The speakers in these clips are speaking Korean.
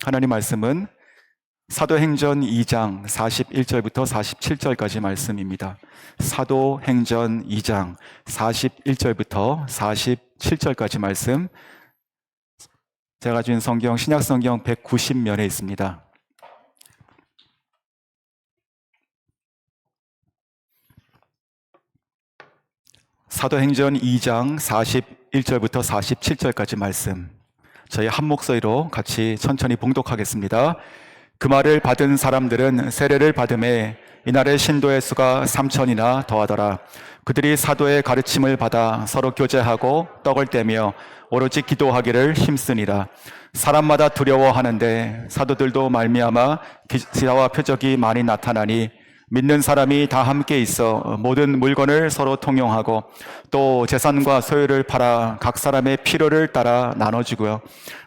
하나님 말씀은 사도행전 2장 41절부터 47절까지 말씀입니다. 사도행전 2장 41절부터 47절까지 말씀, 제가 가진 성경 신약성경 190면에 있습니다. 사도행전 2장 41절부터 47절까지 말씀, 저희 한 목소리로 같이 천천히 봉독하겠습니다. 그 말을 받은 사람들은 세례를 받음에 이날의 신도의 수가 3,000이나 더하더라. 그들이 사도의 가르침을 받아 서로 교제하고 떡을 떼며 오로지 기도하기를 힘쓰니라. 사람마다 두려워하는데 사도들도 말미암아 기사와 표적이 많이 나타나니 믿는 사람이 다 함께 있어 모든 물건을 서로 통용하고 또 재산과 소유를 팔아 각 사람의 필요를 따라 나눠주고요.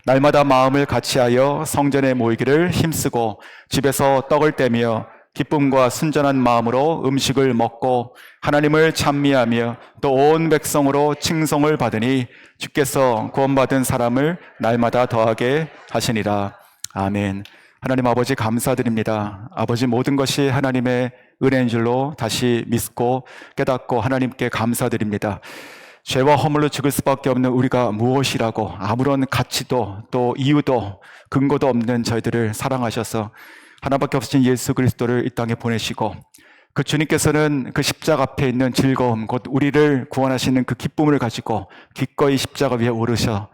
날마다 마음을 같이하여 성전에 모이기를 힘쓰고 집에서 떡을 떼며 기쁨과 순전한 마음으로 음식을 먹고 하나님을 찬미하며 또 온 백성으로 칭송을 받으니 주께서 구원받은 사람을 날마다 더하게 하시니라. 아멘. 하나님 아버지 감사드립니다. 아버지 모든 것이 하나님의 은혜인 줄로 다시 믿고 깨닫고 하나님께 감사드립니다. 죄와 허물로 죽을 수밖에 없는 우리가 무엇이라고 아무런 가치도 또 이유도 근거도 없는 저희들을 사랑하셔서 하나밖에 없으신 예수 그리스도를 이 땅에 보내시고 그 주님께서는 그 십자가 앞에 있는 즐거움, 곧 우리를 구원하시는 그 기쁨을 가지고 기꺼이 십자가 위에 오르사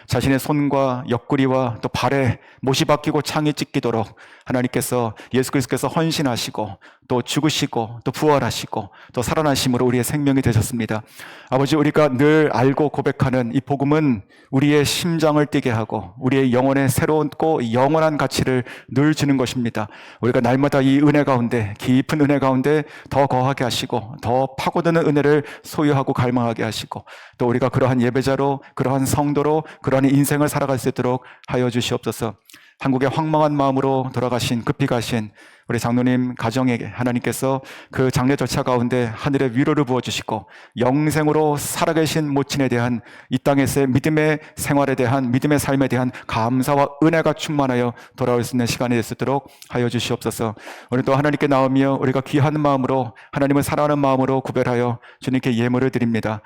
자신의 손과 옆구리와 또 발에 못이 박히고 창이 찢기도록 하나님께서 예수 그리스도께서 헌신하시고 또 죽으시고 또 부활하시고 또 살아나심으로 우리의 생명이 되셨습니다. 아버지, 우리가 늘 알고 고백하는 이 복음은 우리의 심장을 뛰게 하고 우리의 영혼에 새롭고 영원한 가치를 늘 주는 것입니다. 우리가 날마다 이 은혜 가운데, 깊은 은혜 가운데 더 거하게 하시고 더 파고드는 은혜를 소유하고 갈망하게 하시고 또 우리가 그러한 예배자로, 그러한 성도로, 그러한 인생을 살아갈 수 있도록 하여 주시옵소서. 한국의 황망한 마음으로 돌아가신, 급히 가신 우리 장로님 가정에게 하나님께서 그 장례 절차 가운데 하늘의 위로를 부어주시고 영생으로 살아계신 모친에 대한 이 땅에서의 믿음의 생활에 대한, 믿음의 삶에 대한 감사와 은혜가 충만하여 돌아올 수 있는 시간이 될 수 있도록 하여 주시옵소서. 오늘 또 하나님께 나오며 우리가 귀한 마음으로, 하나님을 사랑하는 마음으로 구별하여 주님께 예물을 드립니다.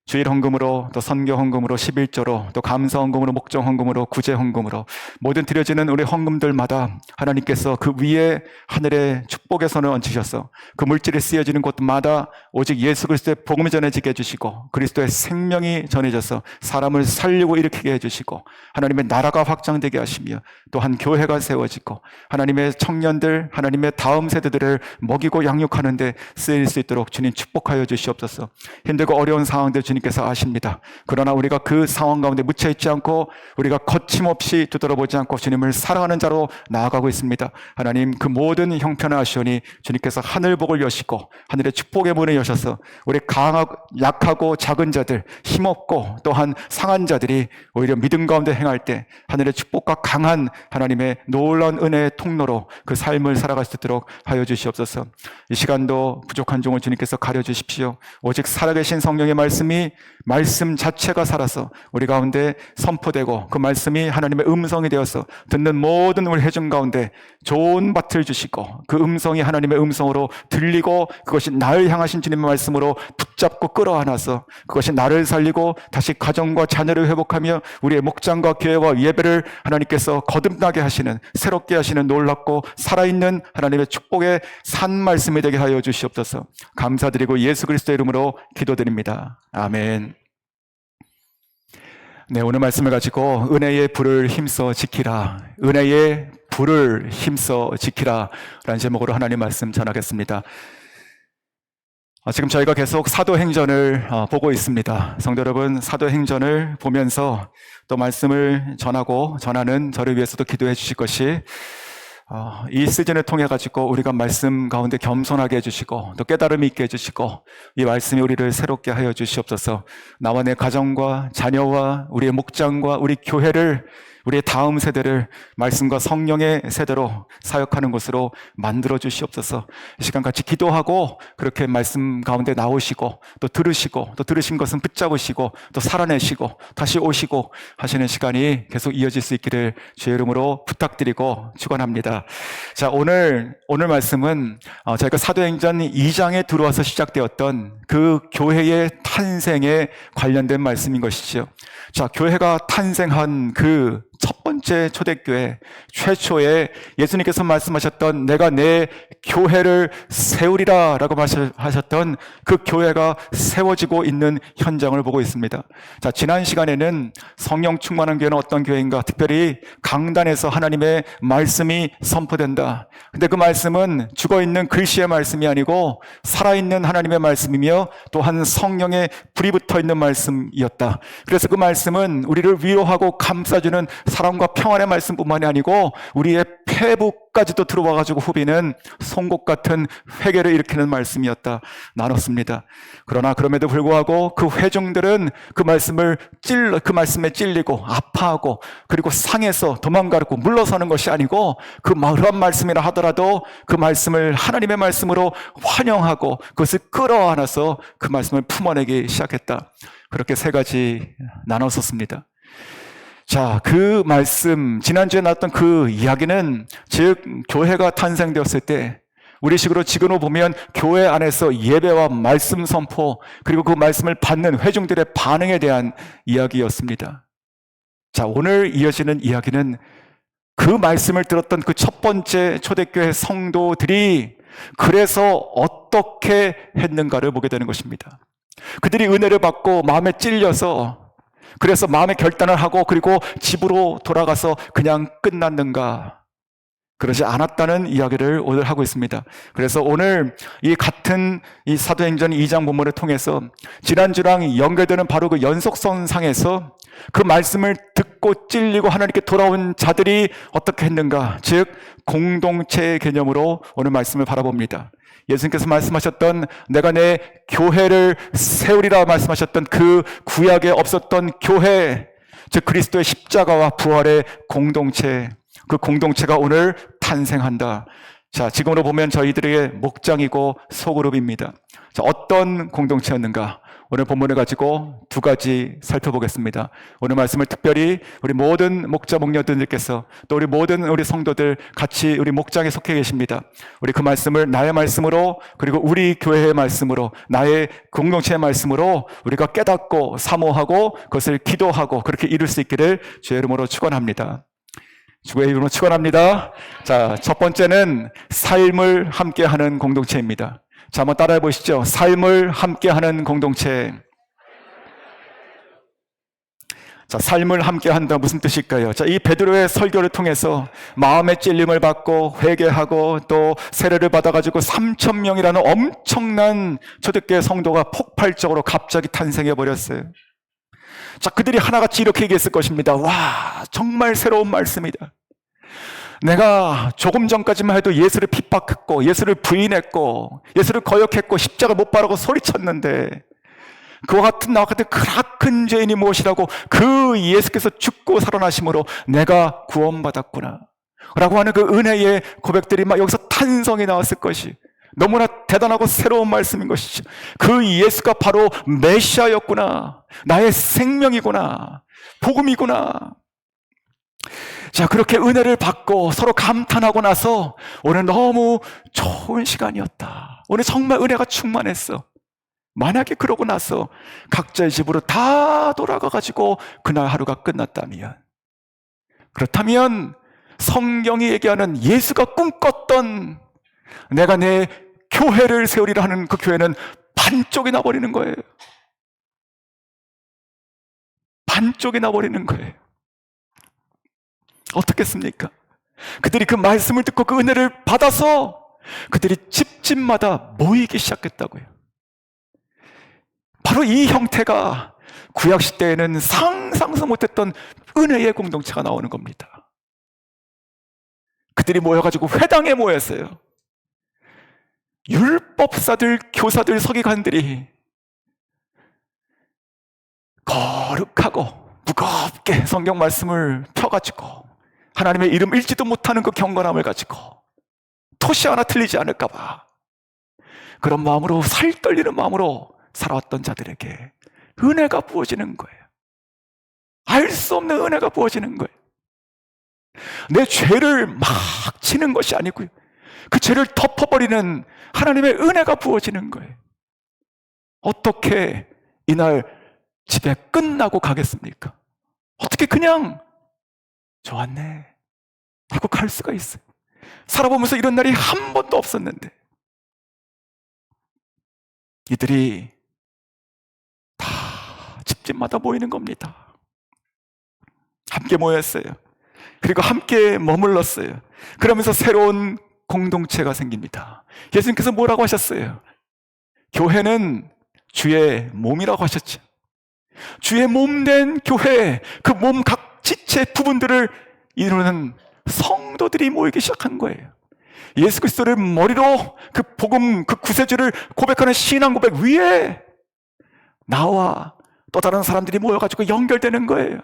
주일 헌금으로, 또 선교 헌금으로, 11조로, 또 감사 헌금으로, 목정 헌금으로, 구제 헌금으로 모든 드려지는 우리 헌금들마다 하나님께서 그 위에 하늘의 축복의 손을 얹으셔서 그 물질이 쓰여지는 곳마다 오직 예수 그리스도의 복음이 전해지게 해주시고 그리스도의 생명이 전해져서 사람을 살리고 일으키게 해주시고 하나님의 나라가 확장되게 하시며 또한 교회가 세워지고 하나님의 청년들, 하나님의 다음 세대들을 먹이고 양육하는 데 쓰일 수 있도록 주님 축복하여 주시옵소서. 힘들고 어려운 상황들 주님께서 아십니다. 그러나 우리가 그 상황 가운데 묻혀있지 않고 우리가 거침없이 뒤돌아보지 않고 주님을 사랑하는 자로 나아가고 있습니다. 하나님, 그 모든 형편을 아시오니 주님께서 하늘복을 여시고 하늘의 축복의 문을 여셔서 우리 강하고 약하고 작은 자들, 힘없고 또한 상한 자들이 오히려 믿음 가운데 행할 때 하늘의 축복과 강한 하나님의 놀라운 은혜의 통로로 그 삶을 살아갈 수 있도록 하여 주시옵소서. 이 시간도 부족한 종을 주님께서 가려주십시오. 오직 살아계신 성령의 말씀 자체가 살아서 우리 가운데 선포되고 그 말씀이 하나님의 음성이 되어서 듣는 모든 우리 회중 가운데 좋은 밭을 주시고 그 음성이 하나님의 음성으로 들리고 그것이 나를 향하신 주님의 말씀으로 붙잡고 끌어안아서 그것이 나를 살리고 다시 가정과 자녀를 회복하며 우리의 목장과 교회와 예배를 하나님께서 거듭나게 하시는, 새롭게 하시는 놀랍고 살아있는 하나님의 축복의 산 말씀이 되게 하여 주시옵소서. 감사드리고 예수 그리스도의 이름으로 기도드립니다. 아멘. 네, 오늘 말씀을 가지고 은혜의 불을 힘써 지키라, 은혜의 불을 힘써 지키라 라는 제목으로 하나님 말씀 전하겠습니다. 지금 저희가 계속 사도행전을 보고 있습니다. 성도 여러분, 사도행전을 보면서 또 말씀을 전하는 저를 위해서도 기도해 주실 것이 이 시즌을 통해 가지고 우리가 말씀 가운데 겸손하게 해주시고 또 깨달음이 있게 해주시고 이 말씀이 우리를 새롭게 하여 주시옵소서. 나와 내 가정과 자녀와 우리의 목장과 우리 교회를 우리의 다음 세대를 말씀과 성령의 세대로 사역하는 것으로 만들어 주시옵소서. 이 시간 같이 기도하고 그렇게 말씀 가운데 나오시고 또 들으시고 또 들으신 것은 붙잡으시고 또 살아내시고 다시 오시고 하시는 시간이 계속 이어질 수 있기를 주의 이름으로 부탁드리고 축원합니다. 자, 오늘 말씀은 저희가 사도행전 2장에 들어와서 시작되었던 그 교회의 탄생에 관련된 말씀인 것이죠. 자, 교회가 탄생한 그 첫 번째 초대교회, 최초에 예수님께서 말씀하셨던 내가 내 교회를 세우리라 라고 하셨던 그 교회가 세워지고 있는 현장을 보고 있습니다. 자, 지난 시간에는 성령 충만한 교회는 어떤 교회인가, 특별히 강단에서 하나님의 말씀이 선포된다. 근데 그 말씀은 죽어있는 글씨의 말씀이 아니고 살아있는 하나님의 말씀이며 또한 성령의 불이 붙어있는 말씀이었다. 그래서 그 말씀은 우리를 위로하고 감싸주는 사랑과 평안의 말씀뿐만이 아니고 우리의 폐부까지도 들어와가지고 후비는 송곳 같은 회개를 일으키는 말씀이었다 나눴습니다. 그러나 그럼에도 불구하고 그 회중들은 그 말씀에 찔리고 아파하고 그리고 상해서 도망가고 물러서는 것이 아니고 그러한 말씀이라 하더라도 그 말씀을 하나님의 말씀으로 환영하고 그것을 끌어안아서 그 말씀을 품어내기 시작했다. 그렇게 세 가지 나눴었습니다. 자, 그 말씀, 지난주에 나왔던 그 이야기는 즉 교회가 탄생되었을 때 우리식으로 지금으로 보면 교회 안에서 예배와 말씀 선포 그리고 그 말씀을 받는 회중들의 반응에 대한 이야기였습니다. 자, 오늘 이어지는 이야기는 그 말씀을 들었던 그 첫 번째 초대교회 성도들이 그래서 어떻게 했는가를 보게 되는 것입니다. 그들이 은혜를 받고 마음에 찔려서 그래서 마음의 결단을 하고 그리고 집으로 돌아가서 그냥 끝났는가? 그러지 않았다는 이야기를 오늘 하고 있습니다. 그래서 오늘 이 같은 이 사도행전 2장 본문을 통해서 지난주랑 연결되는 바로 그 연속선상에서 그 말씀을 듣고 찔리고 하나님께 돌아온 자들이 어떻게 했는가? 즉 공동체의 개념으로 오늘 말씀을 바라봅니다. 예수님께서 말씀하셨던 내가 내 교회를 세우리라 말씀하셨던 그 구약에 없었던 교회, 즉 그리스도의 십자가와 부활의 공동체, 그 공동체가 오늘 탄생한다. 자, 지금으로 보면 저희들에게 목장이고 소그룹입니다. 자, 어떤 공동체였는가? 오늘 본문을 가지고 두 가지 살펴보겠습니다. 오늘 말씀을 특별히 우리 모든 목자 목녀들께서 또 우리 모든 우리 성도들 같이 우리 목장에 속해 계십니다. 우리 그 말씀을 나의 말씀으로 그리고 우리 교회의 말씀으로 나의 공동체의 말씀으로 우리가 깨닫고 사모하고 그것을 기도하고 그렇게 이룰 수 있기를 주의 이름으로 축원합니다. 주의 이름으로 축원합니다. 자, 첫 번째는 삶을 함께하는 공동체입니다. 자, 한번 따라해 보시죠. 삶을 함께하는 공동체. 자, 삶을 함께한다 무슨 뜻일까요? 자, 이 베드로의 설교를 통해서 마음의 찔림을 받고 회개하고 또 세례를 받아가지고 3,000명이라는 엄청난 초대교회 성도가 폭발적으로 갑자기 탄생해 버렸어요. 자, 그들이 하나같이 이렇게 얘기했을 것입니다. 와, 정말 새로운 말씀이다. 내가 조금 전까지만 해도 예수를 핍박했고 예수를 부인했고 예수를 거역했고 십자가 못 바르고 소리쳤는데 그와 같은 나와 같은 크나큰 죄인이 무엇이라고 그 예수께서 죽고 살아나심으로 내가 구원받았구나 라고 하는 그 은혜의 고백들이 막 여기서 탄성이 나왔을 것이 너무나 대단하고 새로운 말씀인 것이죠. 그 예수가 바로 메시아였구나, 나의 생명이구나, 복음이구나. 자, 그렇게 은혜를 받고 서로 감탄하고 나서 오늘 너무 좋은 시간이었다. 오늘 정말 은혜가 충만했어. 만약에 그러고 나서 각자의 집으로 다 돌아가가지고 그날 하루가 끝났다면, 그렇다면 성경이 얘기하는 예수가 꿈꿨던 내가 내 교회를 세우리라 하는 그 교회는 반쪽이 나버리는 거예요. 반쪽이 나버리는 거예요. 어떻겠습니까? 그들이 그 말씀을 듣고 그 은혜를 받아서 그들이 집집마다 모이기 시작했다고요. 바로 이 형태가 구약시대에는 상상도 못했던 은혜의 공동체가 나오는 겁니다. 그들이 모여가지고 회당에 모였어요. 율법사들, 교사들, 서기관들이 거룩하고 무겁게 성경 말씀을 펴가지고 하나님의 이름 읽지도 못하는 그 경건함을 가지고 토시 하나 틀리지 않을까 봐 그런 마음으로, 살 떨리는 마음으로 살아왔던 자들에게 은혜가 부어지는 거예요. 알 수 없는 은혜가 부어지는 거예요. 내 죄를 막 치는 것이 아니고요, 그 죄를 덮어버리는 하나님의 은혜가 부어지는 거예요. 어떻게 이날 집에 끝나고 가겠습니까? 어떻게 그냥 좋았네 하고 갈 수가 있어요? 살아보면서 이런 날이 한 번도 없었는데 이들이 다 집집마다 모이는 겁니다. 함께 모였어요. 그리고 함께 머물렀어요. 그러면서 새로운 공동체가 생깁니다. 예수님께서 뭐라고 하셨어요? 교회는 주의 몸이라고 하셨죠. 주의 몸 된 교회, 그 몸 각 지체 부분들을 이루는 성도들이 모이기 시작한 거예요. 예수 그리스도를 머리로 그 복음, 그 구세주를 고백하는 신앙 고백 위에 나와 또 다른 사람들이 모여가지고 연결되는 거예요.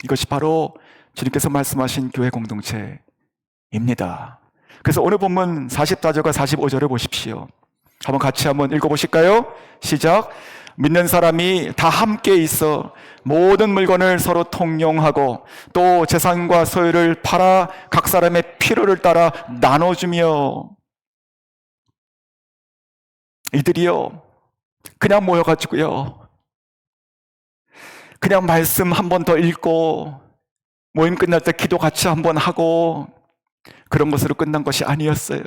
이것이 바로 주님께서 말씀하신 교회 공동체입니다. 그래서 오늘 본문 44절과 45절을 보십시오. 한번 같이 한번 읽어보실까요? 시작. 믿는 사람이 다 함께 있어 모든 물건을 서로 통용하고 또 재산과 소유를 팔아 각 사람의 필요를 따라 나눠주며. 이들이요, 그냥 모여가지고요, 그냥 말씀 한 번 더 읽고 모임 끝날 때 기도 같이 한번 하고 그런 것으로 끝난 것이 아니었어요.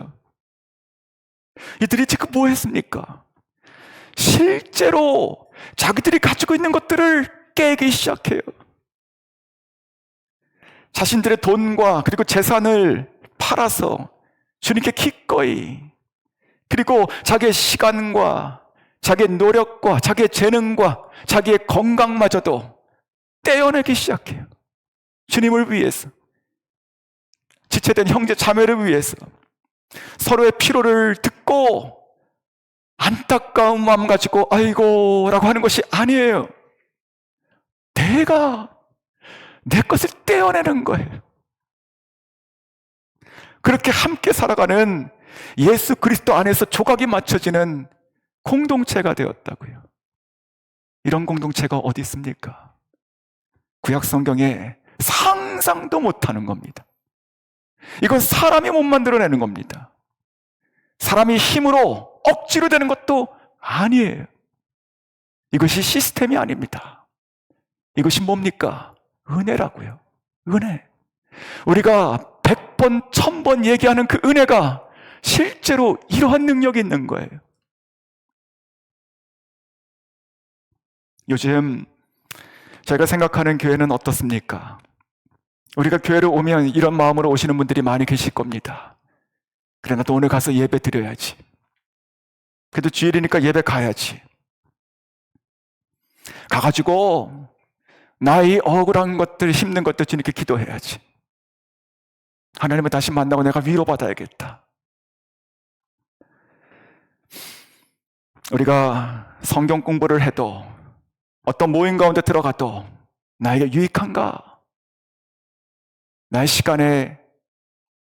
이들이 지금 뭐 했습니까? 실제로 자기들이 가지고 있는 것들을 깨기 시작해요. 자신들의 돈과 그리고 재산을 팔아서 주님께 기꺼이, 그리고 자기의 시간과 자기의 노력과 자기의 재능과 자기의 건강마저도 떼어내기 시작해요. 주님을 위해서, 지체된 형제 자매를 위해서. 서로의 필요를 듣고 안타까운 마음 가지고 아이고 라고 하는 것이 아니에요. 내가 내 것을 떼어내는 거예요. 그렇게 함께 살아가는 예수 그리스도 안에서 조각이 맞춰지는 공동체가 되었다고요. 이런 공동체가 어디 있습니까? 구약 성경에 상상도 못하는 겁니다. 이건 사람이 못 만들어내는 겁니다. 사람이 힘으로 억지로 되는 것도 아니에요. 이것이 시스템이 아닙니다. 이것이 뭡니까? 은혜라고요. 은혜. 우리가 100번, 1000번 얘기하는 그 은혜가 실제로 이러한 능력이 있는 거예요. 요즘 제가 생각하는 교회는 어떻습니까? 우리가 교회를 오면 이런 마음으로 오시는 분들이 많이 계실 겁니다. 그래, 나도 오늘 가서 예배 드려야지. 그래도 주일이니까 예배 가야지. 가가지고 나의 억울한 것들, 힘든 것들 주님께 기도해야지. 하나님을 다시 만나고 내가 위로받아야겠다. 우리가 성경 공부를 해도 어떤 모임 가운데 들어가도 나에게 유익한가? 나의 시간에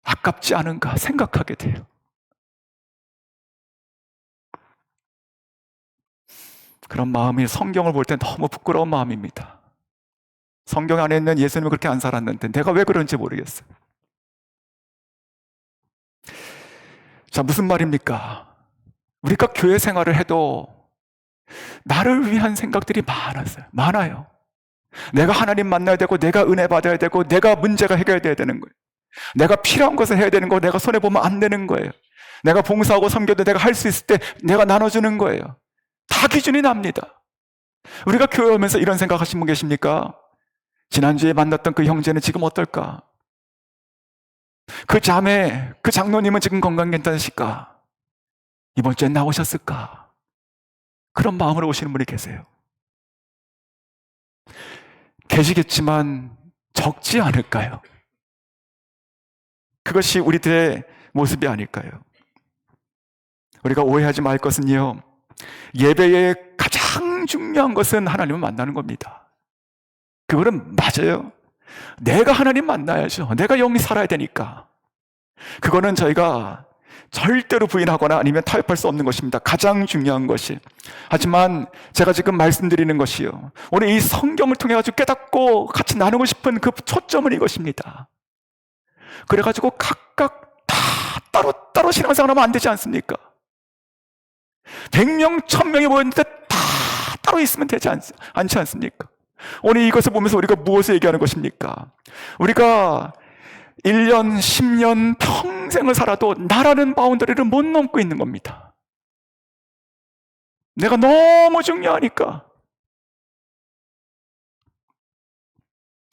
아깝지 않은가 생각하게 돼요. 그런 마음이 성경을 볼 때 너무 부끄러운 마음입니다. 성경 안에 있는 예수님은 그렇게 안 살았는데 내가 왜 그런지 모르겠어요. 자, 무슨 말입니까? 우리가 교회 생활을 해도 나를 위한 생각들이 많아요. 내가 하나님 만나야 되고, 내가 은혜 받아야 되고, 내가 문제가 해결돼야 되는 거예요. 내가 필요한 것을 해야 되는 거, 내가 손해보면 안 되는 거예요. 내가 봉사하고 섬겨도 내가 할 수 있을 때 내가 나눠주는 거예요. 다 기준이 납니다. 우리가 교회 오면서 이런 생각하신 분 계십니까? 지난주에 만났던 그 형제는 지금 어떨까? 그 자매, 그 장로님은 지금 건강 괜찮으실까? 이번 주에 나오셨을까? 그런 마음으로 오시는 분이 계세요. 계시겠지만 적지 않을까요? 그것이 우리들의 모습이 아닐까요? 우리가 오해하지 말 것은요, 예배의 가장 가장 중요한 것은 하나님을 만나는 겁니다. 그거는 맞아요. 내가 하나님 만나야죠. 내가 영이 살아야 되니까. 그거는 저희가 절대로 부인하거나 아니면 타협할 수 없는 것입니다. 가장 중요한 것이. 하지만 제가 지금 말씀드리는 것이요, 오늘 이 성경을 통해 가지고 깨닫고 같이 나누고 싶은 그 초점은 이것입니다. 그래가지고 각각 다 따로따로 신앙생활하면 안 되지 않습니까? 100명, 1000명이 모였는데 다 따로 있으면 되지 않지 않습니까? 오늘 이것을 보면서 우리가 무엇을 얘기하는 것입니까? 우리가 1년, 10년, 평생을 살아도 나라는 바운더리를 못 넘고 있는 겁니다. 내가 너무 중요하니까.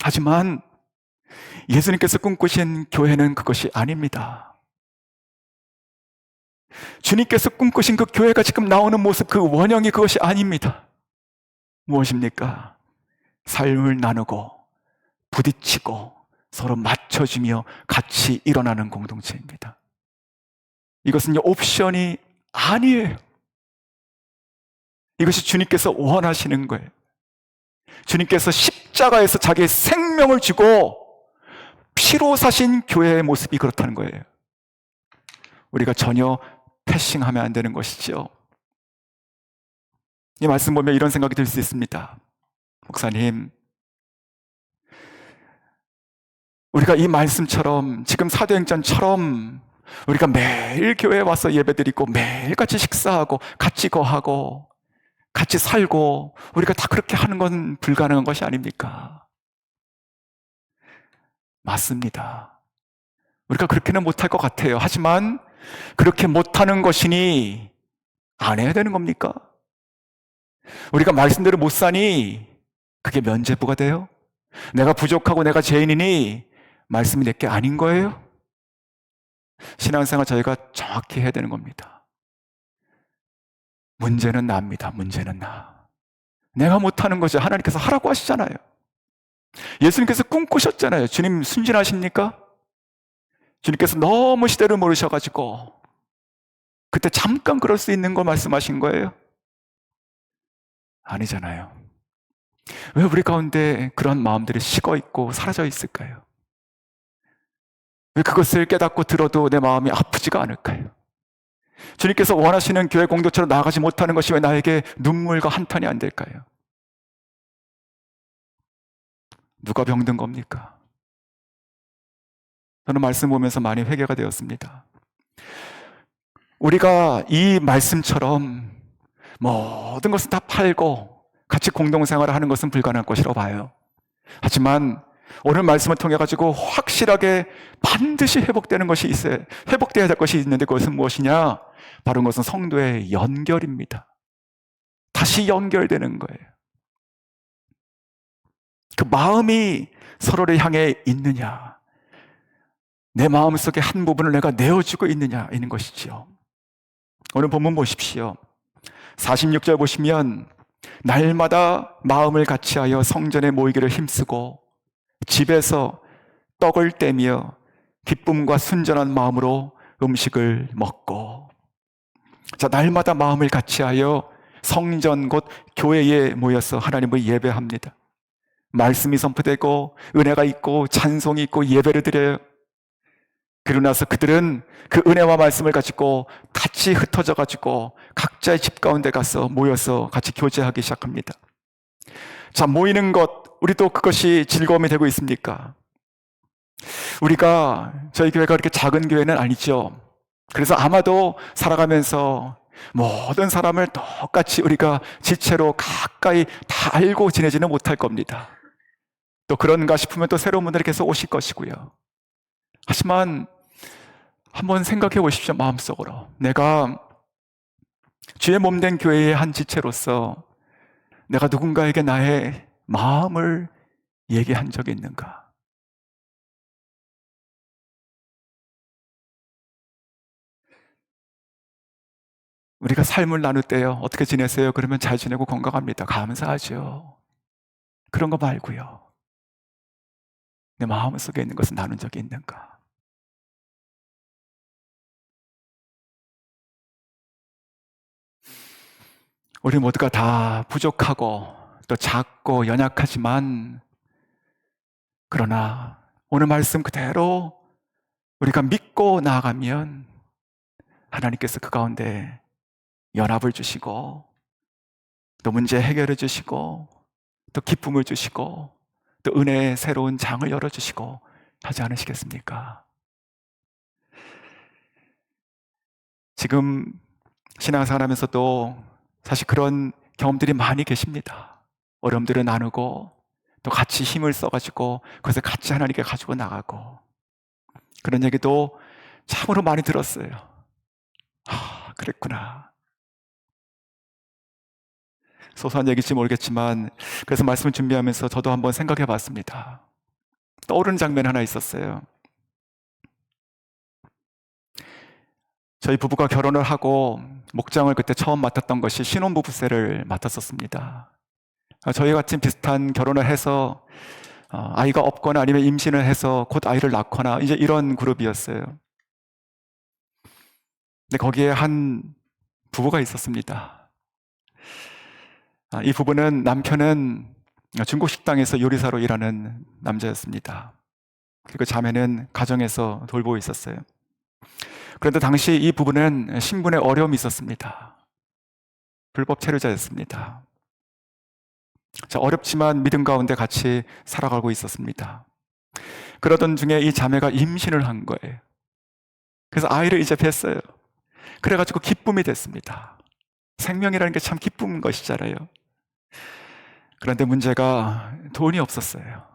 하지만 예수님께서 꿈꾸신 교회는 그것이 아닙니다. 주님께서 꿈꾸신 그 교회가 지금 나오는 모습, 그 원형이 그것이 아닙니다. 무엇입니까? 삶을 나누고 부딪히고 서로 맞춰주며 같이 일어나는 공동체입니다. 이것은 옵션이 아니에요. 이것이 주님께서 원하시는 거예요. 주님께서 십자가에서 자기의 생명을 주고 피로 사신 교회의 모습이 그렇다는 거예요. 우리가 전혀 패싱하면 안 되는 것이죠. 이 말씀 보면 이런 생각이 들 수 있습니다. 목사님, 우리가 이 말씀처럼 지금 사도행전처럼 우리가 매일 교회에 와서 예배드리고 매일 같이 식사하고 같이 거하고 같이 살고 우리가 다 그렇게 하는 건 불가능한 것이 아닙니까? 맞습니다. 우리가 그렇게는 못할 것 같아요. 하지만 그렇게 못하는 것이니 안 해야 되는 겁니까? 우리가 말씀대로 못 사니 그게 면죄부가 돼요? 내가 부족하고 내가 죄인이니 말씀이 내게 아닌 거예요? 신앙생활 저희가 정확히 해야 되는 겁니다. 문제는 나입니다. 문제는 나. 내가 못하는 거죠. 하나님께서 하라고 하시잖아요. 예수님께서 꿈꾸셨잖아요. 주님 순진하십니까? 주님께서 너무 시대를 모르셔가지고 그때 잠깐 그럴 수 있는 거 말씀하신 거예요? 아니잖아요. 왜 우리 가운데 그런 마음들이 식어 있고 사라져 있을까요? 왜 그것을 깨닫고 들어도 내 마음이 아프지가 않을까요? 주님께서 원하시는 교회 공동체로 나아가지 못하는 것이 왜 나에게 눈물과 한탄이 안 될까요? 누가 병든 겁니까? 저는 말씀 보면서 많이 회개가 되었습니다. 우리가 이 말씀처럼 모든 것을 다 팔고 같이 공동생활을 하는 것은 불가능한 것이라고 봐요. 하지만 오늘 말씀을 통해 가지고 확실하게 반드시 회복되는 것이 있어요. 회복되어야 될 것이 있는데 그것은 무엇이냐? 바로 그것은 성도의 연결입니다. 다시 연결되는 거예요. 그 마음이 서로를 향해 있느냐, 내 마음속에 한 부분을 내가 내어주고 있느냐 있는 것이지요. 오늘 본문 보십시오. 46절 보시면 날마다 마음을 같이하여 성전에 모이기를 힘쓰고 집에서 떡을 떼며 기쁨과 순전한 마음으로 음식을 먹고. 자, 날마다 마음을 같이하여 성전 곧 교회에 모여서 하나님을 예배합니다. 말씀이 선포되고 은혜가 있고 찬송이 있고 예배를 드려요. 그러고 나서 그들은 그 은혜와 말씀을 가지고 같이 흩어져 가지고 각자의 집 가운데 가서 모여서 같이 교제하기 시작합니다. 자, 모이는 것, 우리도 그것이 즐거움이 되고 있습니까? 우리가, 저희 교회가 그렇게 작은 교회는 아니죠. 그래서 아마도 살아가면서 모든 사람을 똑같이 우리가 지체로 가까이 다 알고 지내지는 못할 겁니다. 또 그런가 싶으면 또 새로운 분들이 계속 오실 것이고요. 하지만 한번 생각해 보십시오. 마음속으로 내가 주의 몸된 교회의 한 지체로서 내가 누군가에게 나의 마음을 얘기한 적이 있는가? 우리가 삶을 나눌 때요, 어떻게 지내세요? 그러면 잘 지내고 건강합니다. 감사하죠. 그런 거 말고요, 내 마음속에 있는 것을 나눈 적이 있는가? 우리 모두가 다 부족하고 또 작고 연약하지만, 그러나 오늘 말씀 그대로 우리가 믿고 나아가면 하나님께서 그 가운데 연합을 주시고 또 문제 해결해 주시고 또 기쁨을 주시고 또 은혜의 새로운 장을 열어주시고 하지 않으시겠습니까? 지금 신앙생활하면서도 사실 그런 경험들이 많이 계십니다. 어려움들을 나누고 또 같이 힘을 써가지고 그것을 같이 하나님께 가지고 나가고, 그런 얘기도 참으로 많이 들었어요. 그랬구나. 소소한 얘기일지 모르겠지만, 그래서 말씀을 준비하면서 저도 한번 생각해 봤습니다. 떠오르는 장면 하나 있었어요. 저희 부부가 결혼을 하고 목장을 그때 처음 맡았던 것이 신혼부부세를 맡았었습니다. 저희 같은 비슷한 결혼을 해서 아이가 없거나 아니면 임신을 해서 곧 아이를 낳거나 이제 이런 그룹이었어요. 근데 거기에 한 부부가 있었습니다. 이 부부는, 남편은 중국 식당에서 요리사로 일하는 남자였습니다. 그리고 자매는 가정에서 돌보고 있었어요. 그런데 당시 이 부부는 신분에 어려움이 있었습니다. 불법 체류자였습니다. 어렵지만 믿음 가운데 같이 살아가고 있었습니다. 그러던 중에 이 자매가 임신을 한 거예요. 그래서 아이를 이제 뵀어요. 그래가지고 기쁨이 됐습니다. 생명이라는 게 참 기쁜 것이잖아요. 그런데 문제가 돈이 없었어요.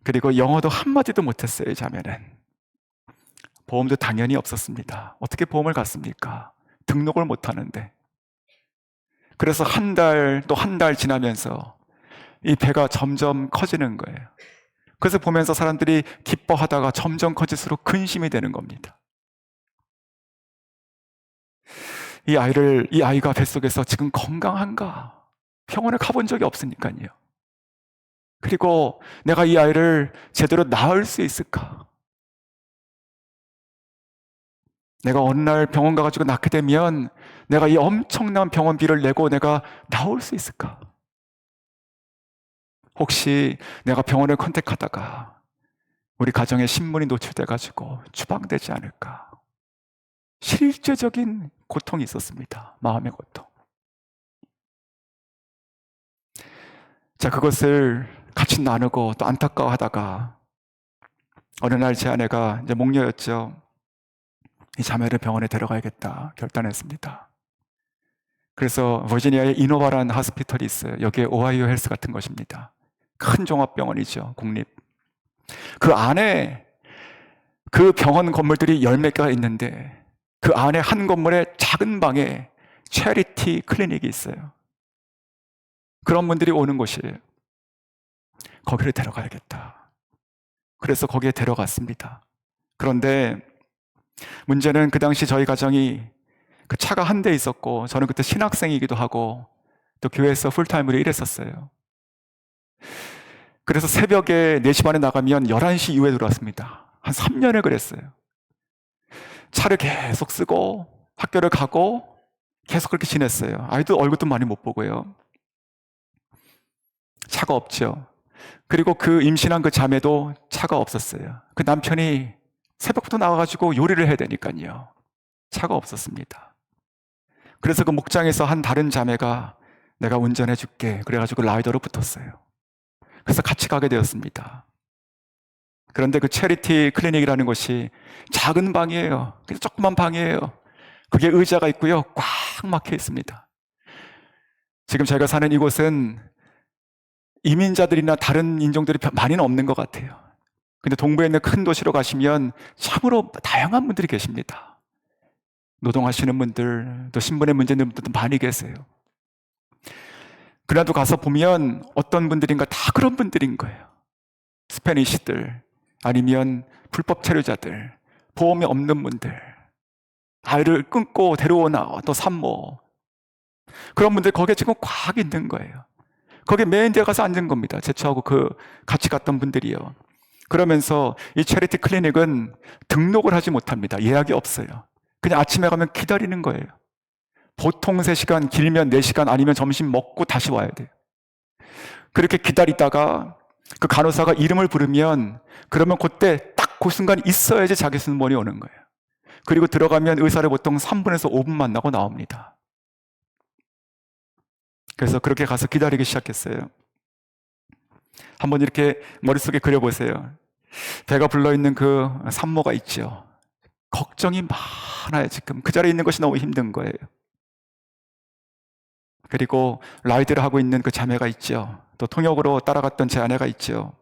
그리고 영어도 한마디도 못했어요, 자매는. 보험도 당연히 없었습니다. 어떻게 보험을 갔습니까? 등록을 못하는데. 그래서 한 달, 또 한 달 지나면서 이 배가 점점 커지는 거예요. 그래서 보면서 사람들이 기뻐하다가 점점 커질수록 근심이 되는 겁니다. 이 아이가 뱃속에서 지금 건강한가? 병원에 가본 적이 없으니까요. 그리고 내가 이 아이를 제대로 낳을 수 있을까? 내가 어느 날 병원 가가지고 낳게 되면 내가 이 엄청난 병원비를 내고 내가 나올 수 있을까? 혹시 내가 병원을 컨택하다가 우리 가정에 신문이 노출돼가지고 추방되지 않을까? 실제적인 고통이 있었습니다. 마음의 고통. 자, 그것을 같이 나누고 또 안타까워하다가 어느 날 제 아내가 이제 목녀였죠. 이 자매를 병원에 데려가야겠다 결단했습니다. 그래서 버지니아에 이노바라는 하스피털이 있어요. 여기에 오하이오 헬스 같은 것입니다. 큰 종합병원이죠, 국립. 그 안에 그 병원 건물들이 열 몇 개가 있는데 그 안에 한 건물의 작은 방에 체리티 클리닉이 있어요. 그런 분들이 오는 곳이에요. 거기를 데려가야겠다. 그래서 거기에 데려갔습니다. 그런데 문제는 그 당시 저희 가정이 그 차가 한 대 있었고 저는 그때 신학생이기도 하고 또 교회에서 풀타임으로 일했었어요. 그래서 새벽에 4시 반에 나가면 11시 이후에 들어왔습니다. 한 3년을 그랬어요. 차를 계속 쓰고 학교를 가고 계속 그렇게 지냈어요. 아이도 얼굴도 많이 못 보고요. 차가 없죠. 그리고 그 임신한 그 자매도 차가 없었어요. 그 남편이 새벽부터 나와가지고 요리를 해야 되니까요. 차가 없었습니다. 그래서 그 목장에서 한 다른 자매가 내가 운전해 줄게 그래가지고 라이더로 붙었어요. 그래서 같이 가게 되었습니다. 그런데 그 체리티 클리닉이라는 곳이 작은 방이에요. 그래서 조그만 방이에요. 그게 의자가 있고요. 꽉 막혀 있습니다. 지금 제가 사는 이곳은 이민자들이나 다른 인종들이 많이는 없는 것 같아요. 근데 동부에 있는 큰 도시로 가시면 참으로 다양한 분들이 계십니다. 노동하시는 분들, 또 신분의 문제 있는 분들도 많이 계세요. 그래도 가서 보면 어떤 분들인가 다 그런 분들인 거예요. 스페니시들, 아니면 불법 체류자들, 보험이 없는 분들, 아이를 끊고 데려오나 또 산모, 그런 분들 거기에 지금 꽉 있는 거예요. 거기에 맨 뒤에 가서 앉은 겁니다. 제초하고 그 같이 갔던 분들이요. 그러면서 이 체리티 클리닉은 등록을 하지 못합니다. 예약이 없어요. 그냥 아침에 가면 기다리는 거예요. 보통 3시간, 길면 4시간, 아니면 점심 먹고 다시 와야 돼요. 그렇게 기다리다가 그 간호사가 이름을 부르면, 그러면 그때 딱 그 순간 있어야지 자기 순번이 오는 거예요. 그리고 들어가면 의사를 보통 3분에서 5분 만나고 나옵니다. 그래서 그렇게 가서 기다리기 시작했어요. 한번 이렇게 머릿속에 그려보세요. 배가 불러있는 그 산모가 있죠. 걱정이 많아요. 지금 그 자리에 있는 것이 너무 힘든 거예요. 그리고 라이드를 하고 있는 그 자매가 있죠. 또 통역으로 따라갔던 제 아내가 있죠.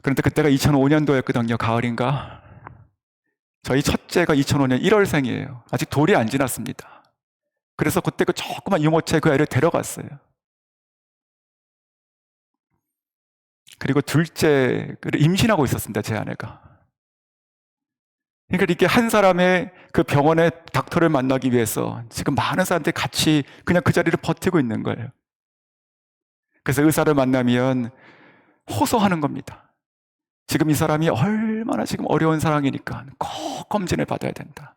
그런데 그때가 2005년도였거든요. 가을인가? 저희 첫째가 2005년 1월생이에요. 아직 돌이 안 지났습니다. 그래서 그때 그 조그만 유모차에 그 애를 데려갔어요. 그리고 둘째를 임신하고 있었습니다. 제 아내가. 그러니까 이게 한 사람의 그 병원의 닥터를 만나기 위해서 지금 많은 사람들이 같이 그냥 그 자리를 버티고 있는 거예요. 그래서 의사를 만나면 호소하는 겁니다. 지금 이 사람이 얼마나 지금 어려운 상황이니까 꼭 검진을 받아야 된다.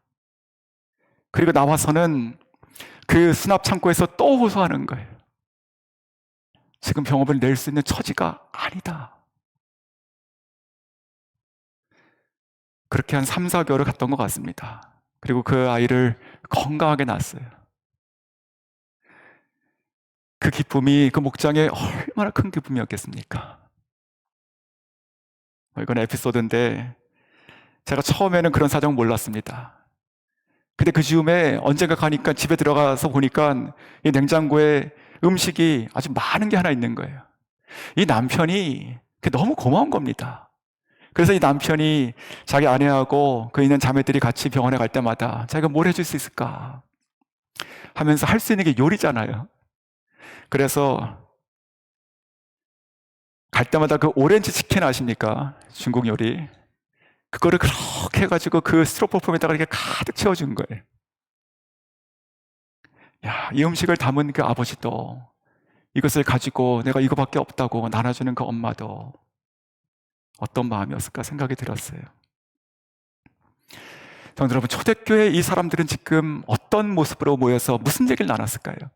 그리고 나와서는 그 수납 창고에서 또 호소하는 거예요. 지금 병원을 낼 수 있는 처지가 아니다. 그렇게 한 3, 4개월을 갔던 것 같습니다. 그리고 그 아이를 건강하게 낳았어요. 그 기쁨이 그 목장에 얼마나 큰 기쁨이었겠습니까? 이건 에피소드인데 제가 처음에는 그런 사정 몰랐습니다. 근데 그 즈음에 언젠가 가니까 집에 들어가서 보니까 이 냉장고에 음식이 아주 많은 게 하나 있는 거예요. 이 남편이 너무 고마운 겁니다. 그래서 이 남편이 자기 아내하고 그 있는 자매들이 같이 병원에 갈 때마다 자기가 뭘 해줄 수 있을까 하면서 할 수 있는 게 요리잖아요. 그래서 갈 때마다 그 오렌지 치킨 아십니까? 중국 요리. 그거를 그렇게 해가지고 그 스티로폼에다가 이렇게 가득 채워준 거예요. 야, 이 음식을 담은 그 아버지도, 이것을 가지고 내가 이거밖에 없다고 나눠주는 그 엄마도 어떤 마음이었을까 생각이 들었어요. 성도 여러분, 초대교회 이 사람들은 지금 어떤 모습으로 모여서 무슨 얘기를 나눴을까요?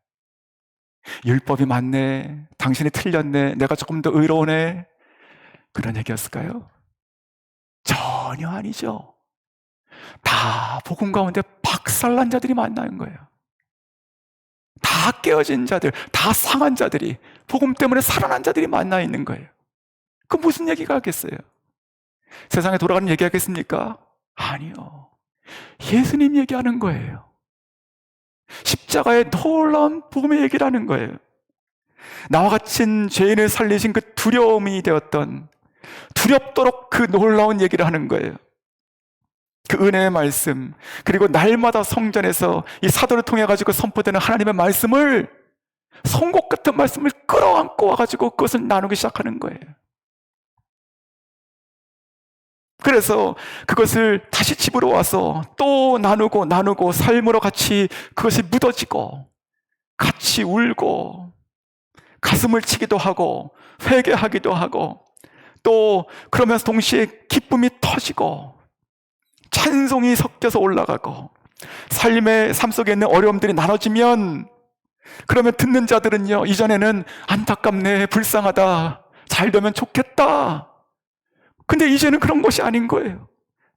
율법이 맞네, 당신이 틀렸네, 내가 조금 더 의로우네, 그런 얘기였을까요? 전혀 아니죠. 다 복음 가운데 박살난 자들이 만나는 거예요. 다 깨어진 자들, 다 상한 자들이, 복음 때문에 살아난 자들이 만나 있는 거예요. 그 무슨 얘기가 하겠어요? 세상에 돌아가는 얘기 하겠습니까? 아니요. 예수님 얘기하는 거예요. 십자가의 놀라운 복음의 얘기를 하는 거예요. 나와 같은 죄인을 살리신 그 두려움이 되었던, 두렵도록 그 놀라운 얘기를 하는 거예요. 그 은혜의 말씀, 그리고 날마다 성전에서 이 사도를 통해 가지고 선포되는 하나님의 말씀을, 송곳 같은 말씀을 끌어안고 와가지고 그것을 나누기 시작하는 거예요. 그래서 그것을 다시 집으로 와서 또 나누고 삶으로 같이 그것이 묻어지고 같이 울고 가슴을 치기도 하고 회개하기도 하고 또 그러면서 동시에 기쁨이 터지고 찬송이 섞여서 올라가고 삶의 삶 속에 있는 어려움들이 나눠지면 그러면 듣는 자들은요, 이전에는 안타깝네, 불쌍하다, 잘 되면 좋겠다. 근데 이제는 그런 것이 아닌 거예요.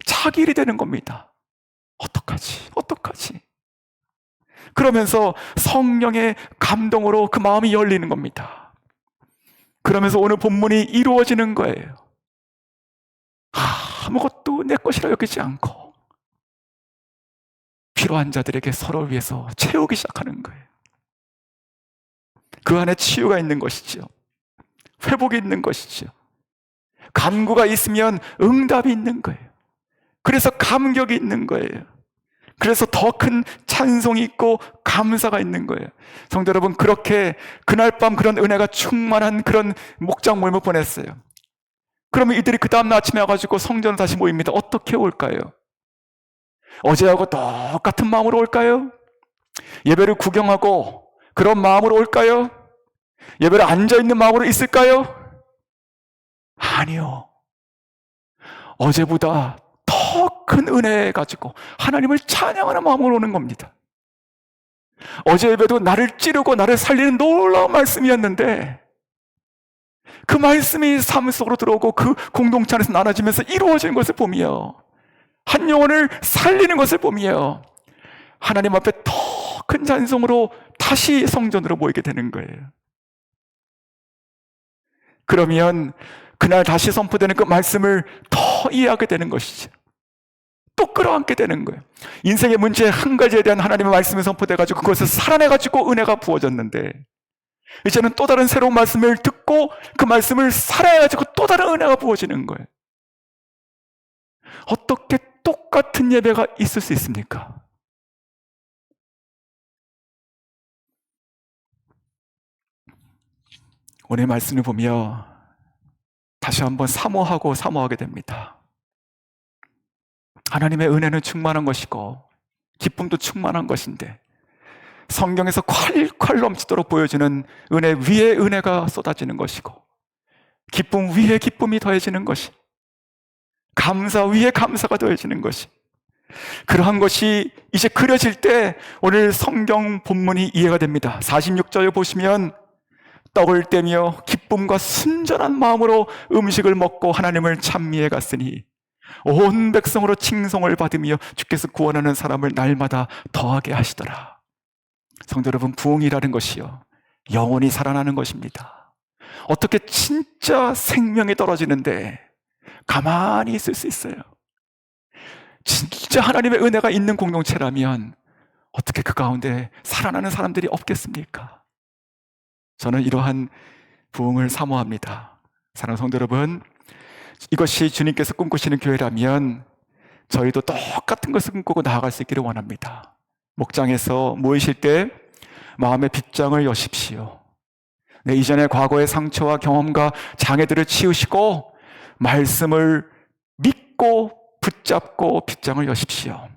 자기 일이 되는 겁니다. 어떡하지? 그러면서 성령의 감동으로 그 마음이 열리는 겁니다. 그러면서 오늘 본문이 이루어지는 거예요. 아무것도 내 것이라 여기지 않고 필요한 자들에게 서로를 위해서 채우기 시작하는 거예요. 그 안에 치유가 있는 것이죠. 회복이 있는 것이죠. 간구가 있으면 응답이 있는 거예요. 그래서 감격이 있는 거예요. 그래서 더 큰 찬송이 있고 감사가 있는 거예요. 성도 여러분, 그렇게 그날 밤 그런 은혜가 충만한 그런 목장 모임을 보냈어요. 그러면 이들이 그 다음날 아침에 와가지고 성전을 다시 모입니다. 어떻게 올까요? 어제하고 똑같은 마음으로 올까요? 예배를 구경하고 그런 마음으로 올까요? 예배를 앉아있는 마음으로 있을까요? 아니요. 어제보다 더 큰 은혜 가지고 하나님을 찬양하는 마음으로 오는 겁니다. 어제 예배도 나를 찌르고 나를 살리는 놀라운 말씀이었는데 그 말씀이 삶 속으로 들어오고 그 공동체 안에서 나눠지면서 이루어지는 것을 보며 한 영혼을 살리는 것을 보며 하나님 앞에 더 큰 찬송으로 다시 성전으로 모이게 되는 거예요. 그러면 그날 다시 선포되는 그 말씀을 더 이해하게 되는 것이죠. 또 끌어안게 되는 거예요. 인생의 문제 한 가지에 대한 하나님의 말씀이 선포돼가지고 그것을 살아내가지고 은혜가 부어졌는데 이제는 또 다른 새로운 말씀을 듣고 그 말씀을 살아내가지고 또 다른 은혜가 부어지는 거예요. 어떻게 똑같은 예배가 있을 수 있습니까? 오늘 말씀을 보며 다시 한번 사모하게 됩니다. 하나님의 은혜는 충만한 것이고 기쁨도 충만한 것인데 성경에서 콸콸 넘치도록 보여주는 은혜 위에 은혜가 쏟아지는 것이고 기쁨 위에 기쁨이 더해지는 것이, 감사 위에 감사가 더해지는 것이, 그러한 것이 이제 그려질 때 오늘 성경 본문이 이해가 됩니다. 46절에 보시면 떡을 떼며 기쁨과 순전한 마음으로 음식을 먹고 하나님을 찬미해 갔으니 온 백성으로 칭송을 받으며 주께서 구원하는 사람을 날마다 더하게 하시더라. 성도 여러분, 부흥이라는 것이요 영원히 살아나는 것입니다. 어떻게 진짜 생명이 떨어지는데 가만히 있을 수 있어요? 진짜 하나님의 은혜가 있는 공동체라면 어떻게 그 가운데 살아나는 사람들이 없겠습니까? 저는 이러한 부흥을 사모합니다. 사랑하는 성도 여러분, 이것이 주님께서 꿈꾸시는 교회라면 저희도 똑같은 것을 꿈꾸고 나아갈 수 있기를 원합니다. 목장에서 모이실 때 마음의 빗장을 여십시오. 내 이전의 과거의 상처와 경험과 장애들을 치우시고 말씀을 믿고 붙잡고 빗장을 여십시오.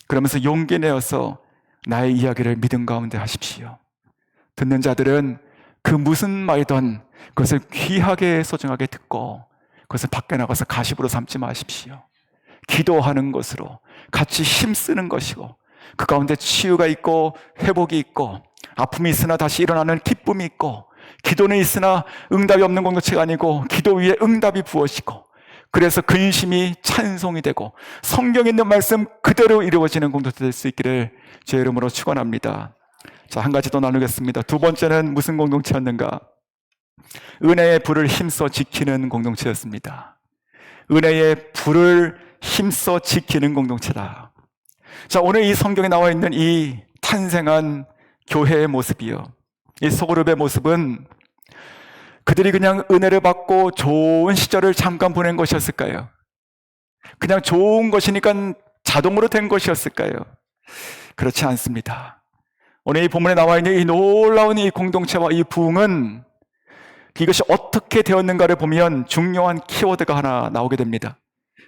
그러면서 용기 내어서 나의 이야기를 믿음 가운데 하십시오. 듣는 자들은 그 무슨 말이든 그것을 귀하게 소중하게 듣고 그것을 밖에 나가서 가십으로 삼지 마십시오. 기도하는 것으로 같이 힘쓰는 것이고 그 가운데 치유가 있고 회복이 있고 아픔이 있으나 다시 일어나는 기쁨이 있고 기도는 있으나 응답이 없는 공동체가 아니고 기도 위에 응답이 부어지고 그래서 근심이 찬송이 되고 성경에 있는 말씀 그대로 이루어지는 공동체 될 수 있기를 주의 이름으로 축원합니다. 자, 한 가지 더 나누겠습니다. 두 번째는 무슨 공동체였는가? 은혜의 불을 힘써 지키는 공동체였습니다. 은혜의 불을 힘써 지키는 공동체다. 자, 오늘 이 성경에 나와 있는 이 탄생한 교회의 모습이요, 이 소그룹의 모습은 그들이 그냥 은혜를 받고 좋은 시절을 잠깐 보낸 것이었을까요? 그냥 좋은 것이니까 자동으로 된 것이었을까요? 그렇지 않습니다. 오늘 이 본문에 나와 있는 이 놀라운 이 공동체와 이 부흥은 이것이 어떻게 되었는가를 보면 중요한 키워드가 하나 나오게 됩니다.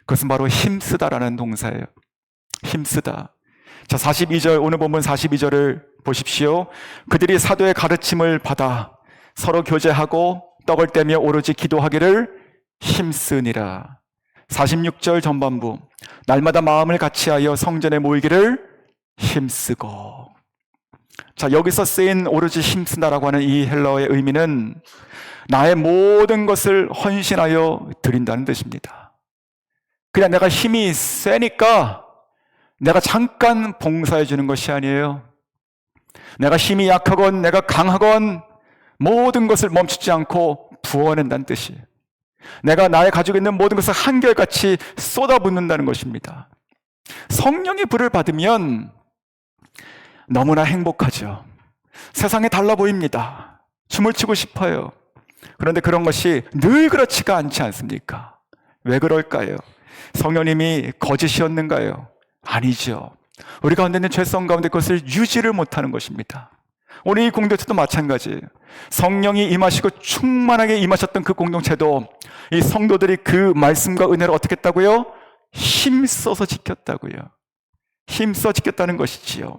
그것은 바로 힘쓰다라는 동사예요. 힘쓰다. 자, 42절, 오늘 본문 42절을 보십시오. 그들이 사도의 가르침을 받아 서로 교제하고 떡을 떼며 오로지 기도하기를 힘쓰니라. 46절 전반부, 날마다 마음을 같이하여 성전에 모이기를 힘쓰고. 자, 여기서 쓰인 오로지 힘쓰다라고 하는 이 헬라어의 의미는 나의 모든 것을 헌신하여 드린다는 뜻입니다. 그냥 내가 힘이 세니까 내가 잠깐 봉사해 주는 것이 아니에요. 내가 힘이 약하건 내가 강하건 모든 것을 멈추지 않고 부어낸다는 뜻이에요. 내가 나의 가지고 있는 모든 것을 한결같이 쏟아붓는다는 것입니다. 성령의 불을 받으면 너무나 행복하죠. 세상에 달라 보입니다. 춤을 추고 싶어요. 그런데 그런 것이 늘 그렇지가 않지 않습니까? 왜 그럴까요? 성령님이 거짓이었는가요? 아니죠. 우리 가운데 있는 죄성 가운데 그것을 유지를 못하는 것입니다. 오늘 이 공동체도 마찬가지예요. 성령이 임하시고 충만하게 임하셨던 그 공동체도 이 성도들이 그 말씀과 은혜를 어떻게 했다고요? 힘써서 지켰다고요. 힘써 지켰다는 것이지요.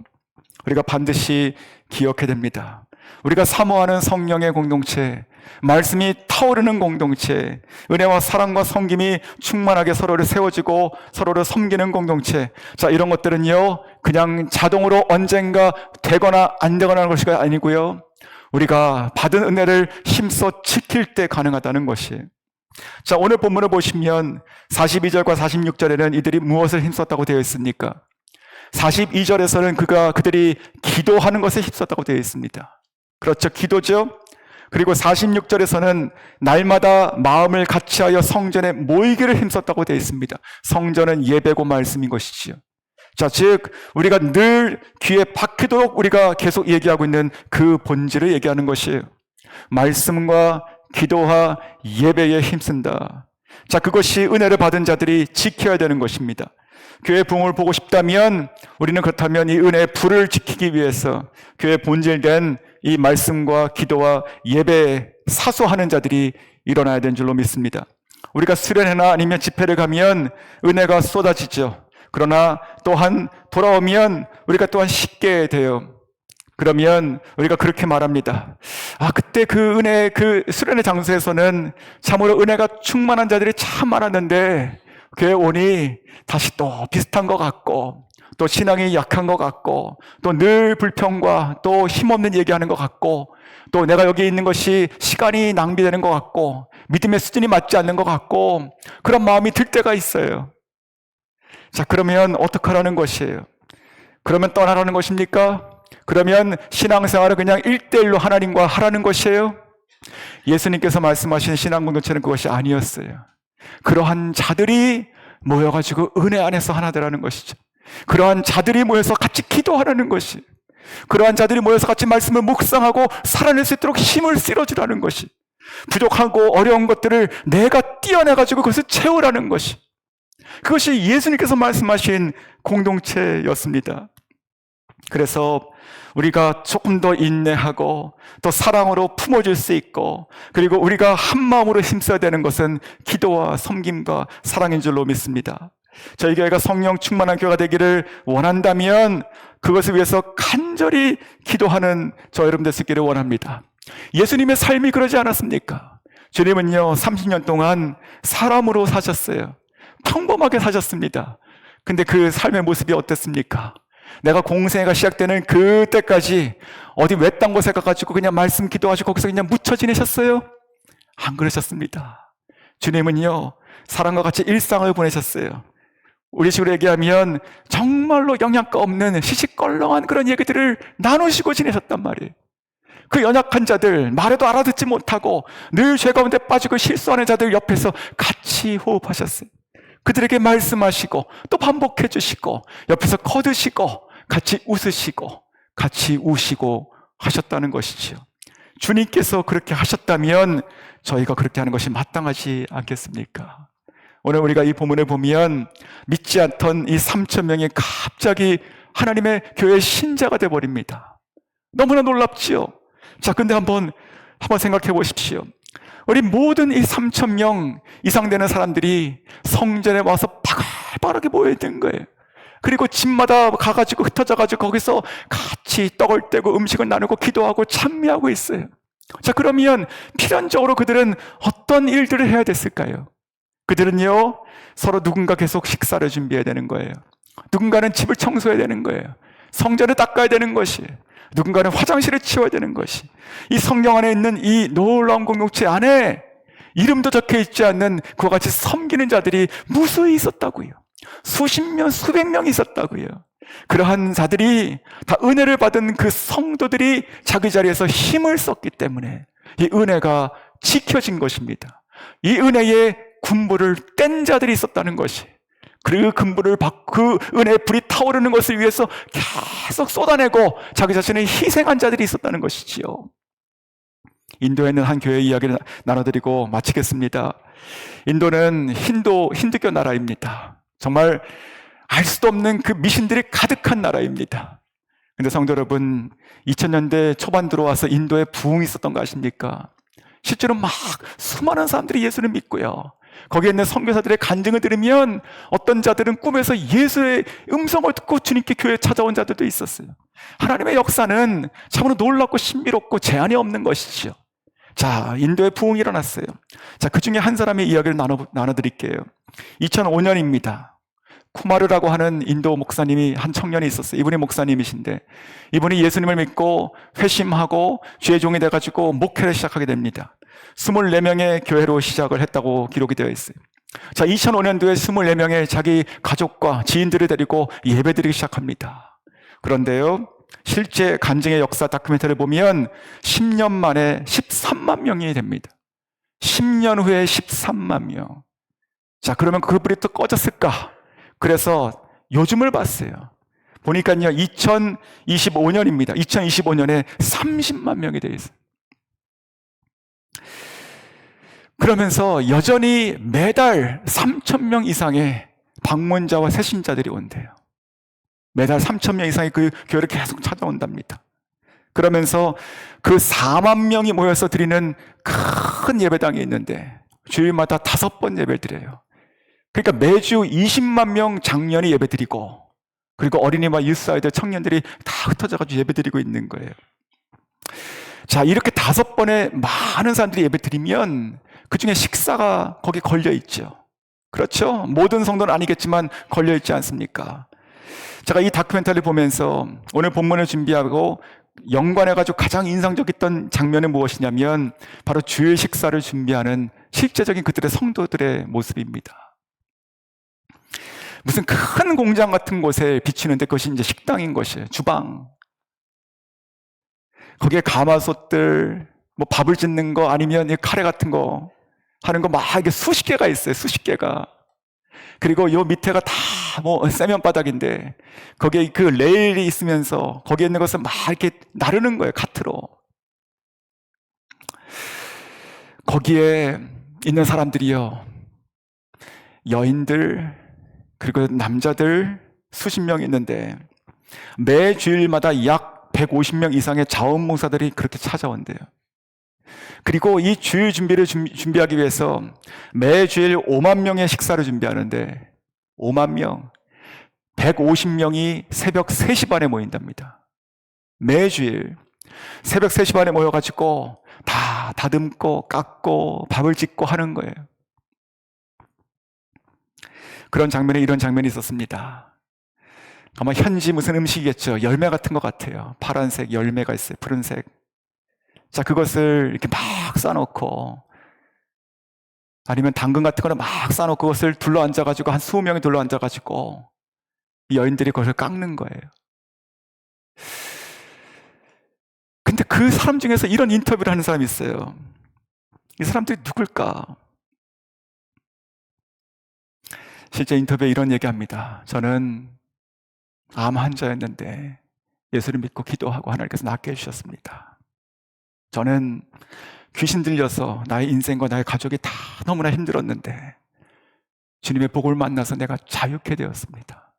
우리가 반드시 기억해야 됩니다. 우리가 사모하는 성령의 공동체, 말씀이 타오르는 공동체, 은혜와 사랑과 섬김이 충만하게 서로를 세워지고 서로를 섬기는 공동체. 자, 이런 것들은요, 그냥 자동으로 언젠가 되거나 안 되거나 하는 것이 아니고요, 우리가 받은 은혜를 힘써 지킬 때 가능하다는 것이에요. 자, 오늘 본문을 보시면 42절과 46절에는 이들이 무엇을 힘썼다고 되어 있습니까? 42절에서는 그들이 기도하는 것에 힘썼다고 되어 있습니다. 그렇죠, 기도죠. 그리고 46절에서는 날마다 마음을 같이하여 성전에 모이기를 힘썼다고 되어 있습니다. 성전은 예배고 말씀인 것이지요. 자, 즉 우리가 늘 귀에 박히도록 우리가 계속 얘기하고 있는 그 본질을 얘기하는 것이에요. 말씀과 기도와 예배에 힘쓴다. 자, 그것이 은혜를 받은 자들이 지켜야 되는 것입니다. 교회 부흥을 보고 싶다면 우리는 그렇다면 이 은혜의 불을 지키기 위해서 교회의 본질된 이 말씀과 기도와 예배에 사수하는 자들이 일어나야 되는 줄로 믿습니다. 우리가 수련회나 아니면 집회를 가면 은혜가 쏟아지죠. 그러나 또한 돌아오면 우리가 또한 쉽게 돼요. 그러면 우리가 그렇게 말합니다. 그때 그 은혜, 그 수련회 장소에서는 참으로 은혜가 충만한 자들이 참 많았는데 교회 오니 다시 또 비슷한 것 같고, 또 신앙이 약한 것 같고, 또 늘 불평과 또 힘없는 얘기하는 것 같고, 또 내가 여기 있는 것이 시간이 낭비되는 것 같고, 믿음의 수준이 맞지 않는 것 같고, 그런 마음이 들 때가 있어요. 자, 그러면 어떡하라는 것이에요? 그러면 떠나라는 것입니까? 그러면 신앙생활을 그냥 1대1로 하나님과 하라는 것이에요? 예수님께서 말씀하신 신앙 공동체는 그것이 아니었어요. 그러한 자들이 모여가지고 은혜 안에서 하나 되라는 것이죠. 그러한 자들이 모여서 같이 기도하라는 것이, 그러한 자들이 모여서 같이 말씀을 묵상하고 살아낼 수 있도록 힘을 실어주라는 것이, 부족하고 어려운 것들을 내가 띄어내가지고 그것을 채우라는 것이, 그것이 예수님께서 말씀하신 공동체였습니다. 그래서 우리가 조금 더 인내하고 또 사랑으로 품어줄 수 있고, 그리고 우리가 한 마음으로 힘써야 되는 것은 기도와 섬김과 사랑인 줄로 믿습니다. 저희 교회가 성령 충만한 교회가 되기를 원한다면 그것을 위해서 간절히 기도하는 저 여러분들 있기를 원합니다. 예수님의 삶이 그러지 않았습니까? 주님은요 30년 동안 사람으로 사셨어요. 평범하게 사셨습니다. 근데 그 삶의 모습이 어땠습니까? 내가 공생애가 시작되는 그때까지 어디 외딴 곳에 가가지고 그냥 말씀 기도하시고 거기서 그냥 묻혀 지내셨어요? 안 그러셨습니다. 주님은요 사람과 같이 일상을 보내셨어요. 우리 식으로 얘기하면 정말로 영양가 없는 시시껄렁한 그런 얘기들을 나누시고 지내셨단 말이에요. 그 연약한 자들, 말해도 알아듣지 못하고 늘 죄 가운데 빠지고 실수하는 자들 옆에서 같이 호흡하셨어요. 그들에게 말씀하시고 또 반복해 주시고 옆에서 거두시고 같이 웃으시고 같이 우시고 하셨다는 것이지요. 주님께서 그렇게 하셨다면 저희가 그렇게 하는 것이 마땅하지 않겠습니까? 오늘 우리가 이 본문을 보면 믿지 않던 이 3,000명이 갑자기 하나님의 교회의 신자가 되어버립니다. 너무나 놀랍지요. 자, 근데 한번 생각해 보십시오. 우리 모든 이 3,000명 이상 되는 사람들이 성전에 와서 바글바글하게 모여있는 거예요. 그리고 집마다 가가지고 흩어져가지고 거기서 같이 떡을 떼고 음식을 나누고 기도하고 찬미하고 있어요. 자, 그러면 필연적으로 그들은 어떤 일들을 해야 됐을까요? 그들은요 서로 누군가 계속 식사를 준비해야 되는 거예요. 누군가는 집을 청소해야 되는 거예요. 성전을 닦아야 되는 것이, 누군가는 화장실을 치워야 되는 것이, 이 성경 안에 있는 이 놀라운 공동체 안에 이름도 적혀 있지 않는 그와 같이 섬기는 자들이 무수히 있었다고요. 수십 명, 수백 명이 있었다고요. 그러한 자들이 다 은혜를 받은 그 성도들이 자기 자리에서 힘을 썼기 때문에 이 은혜가 지켜진 것입니다. 이 은혜의 군부를 뗀 자들이 있었다는 것이, 그 근부를 그 은혜의 불이 타오르는 것을 위해서 계속 쏟아내고 자기 자신을 희생한 자들이 있었다는 것이지요. 인도에 있는 한 교회 이야기를 나눠드리고 마치겠습니다. 인도는 힌두교 나라입니다. 정말 알 수도 없는 그 미신들이 가득한 나라입니다. 근데 성도 여러분, 2000년대 초반 들어와서 인도에 부흥이 있었던 거 아십니까? 실제로 막 수많은 사람들이 예수를 믿고요, 거기에 있는 선교사들의 간증을 들으면 어떤 자들은 꿈에서 예수의 음성을 듣고 주님께 교회에 찾아온 자들도 있었어요. 하나님의 역사는 참으로 놀랍고 신비롭고 제한이 없는 것이죠. 자, 인도에 부흥이 일어났어요. 자, 그 중에 한 사람의 이야기를 나눠드릴게요. 2005년입니다. 쿠마르라고 하는 인도 목사님이 한 청년이 있었어요. 이분이 목사님이신데 이분이 예수님을 믿고 회심하고 주의 종이 돼가지고 목회를 시작하게 됩니다. 24명의 교회로 시작을 했다고 기록이 되어 있어요. 자, 2005년도에 24명의 자기 가족과 지인들을 데리고 예배드리기 시작합니다. 그런데요, 실제 간증의 역사 다큐멘터리를 보면 10년 만에 13만 명이 됩니다. 10년 후에 13만 명. 자, 그러면 그 불이 또 꺼졌을까? 그래서 요즘을 봤어요. 보니까요, 2025년입니다. 2025년에 30만 명이 되어 있어요. 그러면서 여전히 매달 3,000명 이상의 방문자와 새신자들이 온대요. 매달 3,000명 이상의 그 교회를 계속 찾아온답니다. 그러면서 그 4만 명이 모여서 드리는 큰 예배당이 있는데 주일마다 5번 예배를 드려요. 그러니까 매주 20만 명 장년이 예배드리고 그리고 어린이와 유스아이들 청년들이 다 흩어져가지고 예배드리고 있는 거예요. 자, 이렇게 5번의 많은 사람들이 예배드리면 그 중에 식사가 거기 걸려있죠. 그렇죠? 모든 성도는 아니겠지만 걸려있지 않습니까? 제가 이 다큐멘터리를 보면서 오늘 본문을 준비하고 연관해가지고 가장 인상적이었던 장면이 무엇이냐면 바로 주일 식사를 준비하는 실제적인 그들의 성도들의 모습입니다. 무슨 큰 공장 같은 곳에 비추는데 그것이 이제 식당인 것이에요. 주방. 거기에 가마솥들, 뭐 밥을 짓는 거 아니면 카레 같은 거 하는 거 막 이게 수십 개가 있어요. 수십 개가. 그리고 요 밑에가 다 뭐 세면 바닥인데 거기에 그 레일이 있으면서 거기에 있는 것을 막 이렇게 나르는 거예요. 카트로. 거기에 있는 사람들이요, 여인들 그리고 남자들 수십 명 있는데 매 주일마다 약 150명 이상의 자원봉사들이 그렇게 찾아온대요. 그리고 이 주일 준비를 준비하기 위해서 매주일 5만 명의 식사를 준비하는데 5만 명, 150명이 새벽 3시 반에 모인답니다. 매주일 새벽 3시 반에 모여가지고 다 다듬고 깎고 밥을 짓고 하는 거예요. 그런 장면에 이런 장면이 있었습니다. 아마 현지 무슨 음식이겠죠. 열매 같은 것 같아요. 파란색 열매가 있어요. 푸른색. 자, 그것을 이렇게 막 싸놓고 아니면 당근 같은 거를 막 싸놓고 그것을 둘러 앉아가지고 한 20명이 둘러 앉아가지고 이 여인들이 그것을 깎는 거예요. 근데 그 사람 중에서 이런 인터뷰를 하는 사람이 있어요. 이 사람들이 누굴까? 실제 인터뷰에 이런 얘기합니다. 저는 암 환자였는데 예수를 믿고 기도하고 하나님께서 낫게 해주셨습니다. 저는 귀신 들려서 나의 인생과 나의 가족이 다 너무나 힘들었는데 주님의 복을 만나서 내가 자유케 되었습니다.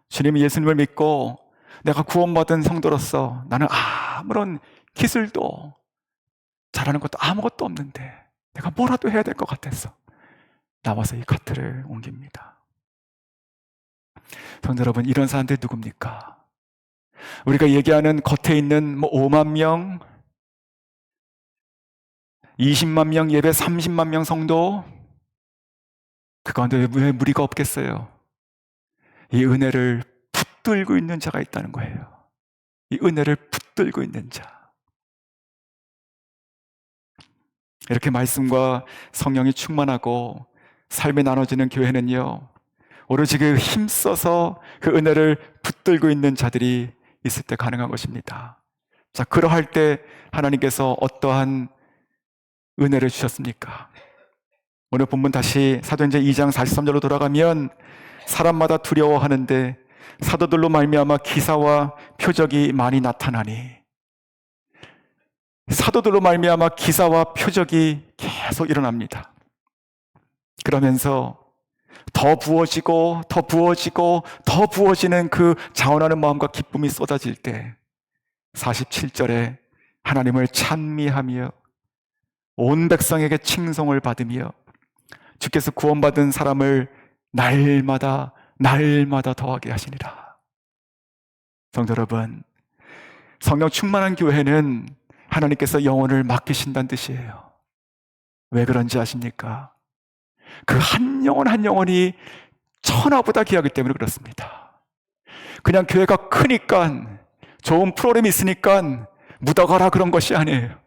주님이 예수님을 믿고 내가 구원받은 성도로서 나는 아무런 기술도 잘하는 것도 아무것도 없는데 내가 뭐라도 해야 될 것 같아서 나와서 이 카트를 옮깁니다. 성도 여러분, 이런 사람들이 누굽니까? 우리가 얘기하는 겉에 있는 5만 명, 20만 명 예배, 30만 명 성도, 그 가운데 왜 무리가 없겠어요? 이 은혜를 붙들고 있는 자가 있다는 거예요. 이 은혜를 붙들고 있는 자. 이렇게 말씀과 성령이 충만하고 삶에 나눠지는 교회는요, 오로지 그 힘써서 그 은혜를 붙들고 있는 자들이 있을 때 가능한 것입니다. 자, 그러할 때 하나님께서 어떠한 은혜를 주셨습니까? 오늘 본문 다시 사도행전 2장 43절로 돌아가면 사람마다 두려워하는데 사도들로 말미암아 기사와 표적이 많이 나타나니, 사도들로 말미암아 기사와 표적이 계속 일어납니다. 그러면서 더 부어지고 더 부어지고 더 부어지는 그 자원하는 마음과 기쁨이 쏟아질 때 47절에 하나님을 찬미하며 온 백성에게 칭송을 받으며 주께서 구원받은 사람을 날마다 더하게 하시니라. 성도 여러분, 성령 충만한 교회는 하나님께서 영혼을 맡기신다는 뜻이에요. 왜 그런지 아십니까? 그 한 영혼 한 영혼이 천하보다 귀하기 때문에 그렇습니다. 그냥 교회가 크니까, 좋은 프로그램이 있으니까 묻어가라 그런 것이 아니에요.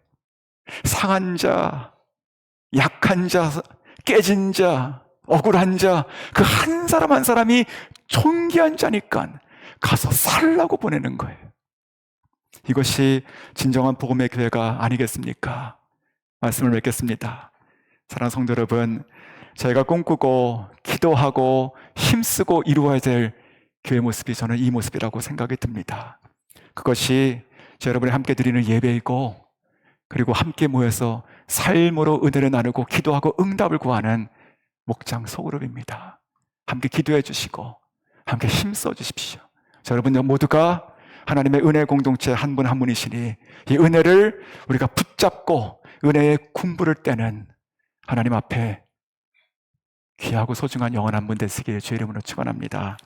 상한 자, 약한 자, 깨진 자, 억울한 자, 그 한 사람 한 사람이 존귀한 자니까 가서 살라고 보내는 거예요. 이것이 진정한 복음의 교회가 아니겠습니까? 말씀을 맺겠습니다. 사랑하는 성도 여러분, 저희가 꿈꾸고 기도하고 힘쓰고 이루어야 될 교회 모습이 저는 이 모습이라고 생각이 듭니다. 그것이 여러분이 함께 드리는 예배이고, 그리고 함께 모여서 삶으로 은혜를 나누고 기도하고 응답을 구하는 목장 소그룹입니다. 함께 기도해 주시고 함께 힘써 주십시오. 여러분 모두가 하나님의 은혜 공동체 한 분 한 분이시니 이 은혜를 우리가 붙잡고 은혜의 군부를 떼는 하나님 앞에 귀하고 소중한 영혼 한 분 되시기를 주의 이름으로 축원합니다.